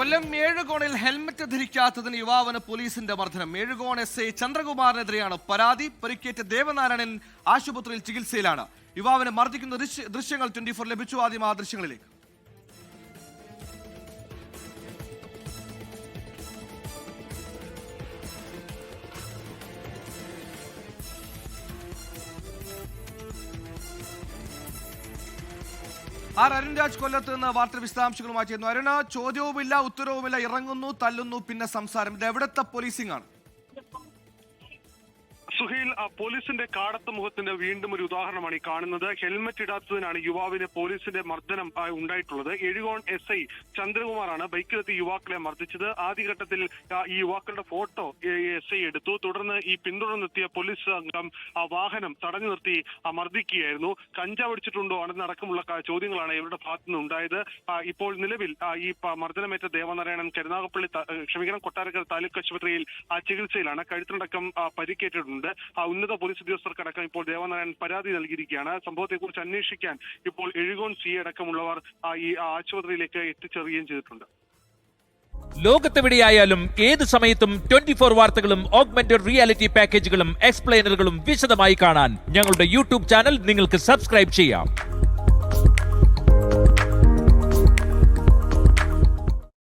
കൊല്ലം ഏഴുകോണിൽ helmet ധരിക്കാത്തതിന് യുവാവിന് പോലീസിന്റെ മർദ്ദനം. ഏഴുകോൺ എസ് ഐ ചന്ദ്രകുമാറിനെതിരെയാണ് പരാതി. പരിക്കേറ്റ ദേവനാരായണൻ ആശുപത്രിയിൽ ചികിത്സയിലാണ്. യുവാവിനെ മർദ്ദിക്കുന്ന ദൃശ്യങ്ങൾ 24 ലഭിച്ചു. ആദ്യം ആ ദൃശ്യങ്ങളിലേക്ക്. അരുൺരാജ് കൊല്ലത്ത് നിന്ന് വാർത്ത വിശദാംശങ്ങളുമായി ചെയ്യുന്നു. അരുണ്, ചോദ്യവുമില്ല ഉത്തരവുമില്ല, ഇറങ്ങുന്നു, തല്ലുന്നു, പിന്നെ സംസാരം. ഇത് എവിടത്തെ പോലീസിംഗ് ആണ്? സുഹൈൽ, പോലീസിന്റെ കാടത്ത മുഖത്തിന്റെ വീണ്ടും ഒരു ഉദാഹരണമാണ് ഈ കാണുന്നത്. ഹെൽമറ്റ് ഇടാത്തതിനാണ് യുവാവിന് പോലീസിന്റെ മർദ്ദനം ഉണ്ടായിട്ടുള്ളത്. എഴുകോൺ എസ് ഐ ചന്ദ്രകുമാറാണ് ബൈക്കിലെത്തി യുവാക്കളെ മർദ്ദിച്ചത്. ആദ്യഘട്ടത്തിൽ ഈ യുവാക്കളുടെ ഫോട്ടോ എസ് ഐ എടുത്തു. തുടർന്ന് ഈ പിന്തുടർന്നെത്തിയ പോലീസ് സംഘം വാഹനം തടഞ്ഞു നിർത്തി മർദ്ദിക്കുകയായിരുന്നു. കഞ്ചാവ് അടിച്ചിട്ടുണ്ടോ അടക്കമുള്ള ചോദ്യങ്ങളാണ് ഇവരുടെ ഭാഗത്തുനിന്ന് ഉണ്ടായത്. ഇപ്പോൾ നിലവിൽ ഈ മർദ്ദനമേറ്റ ദേവനാരായണൻ കൊട്ടാരക്കര താലൂക്ക് ആശുപത്രിയിൽ ചികിത്സയിലാണ്. കഴുത്തിനടക്കം പരിക്കേറ്റിട്ടുണ്ട്. ഉന്നത പോലീസ് ഉദ്യോഗസ്ഥർക്കടക്കം ഇപ്പോൾ ദേവനാരായണൻ പരാതി നൽകിയിരിക്കുകയാണ്. സംഭവത്തെക്കുറിച്ച് അന്വേഷിക്കാൻ ഇപ്പോൾ എഴുകോൺ സി അടക്കമുള്ളവർ ഈ ആശുപത്രിയിലേക്ക് എത്തിച്ചേരുകയും ചെയ്തിട്ടുണ്ട്. ലോകത്തെവിടെയായാലും ഏത് സമയത്തും 24 വാർത്തകളും ഓഗ്മെന്റഡ് റിയാലിറ്റി പാക്കേജുകളും എക്സ്പ്ലെയിനറുകളും വിശദമായി കാണാൻ ഞങ്ങളുടെ യൂട്യൂബ് ചാനൽ നിങ്ങൾക്ക് സബ്സ്ക്രൈബ് ചെയ്യാം.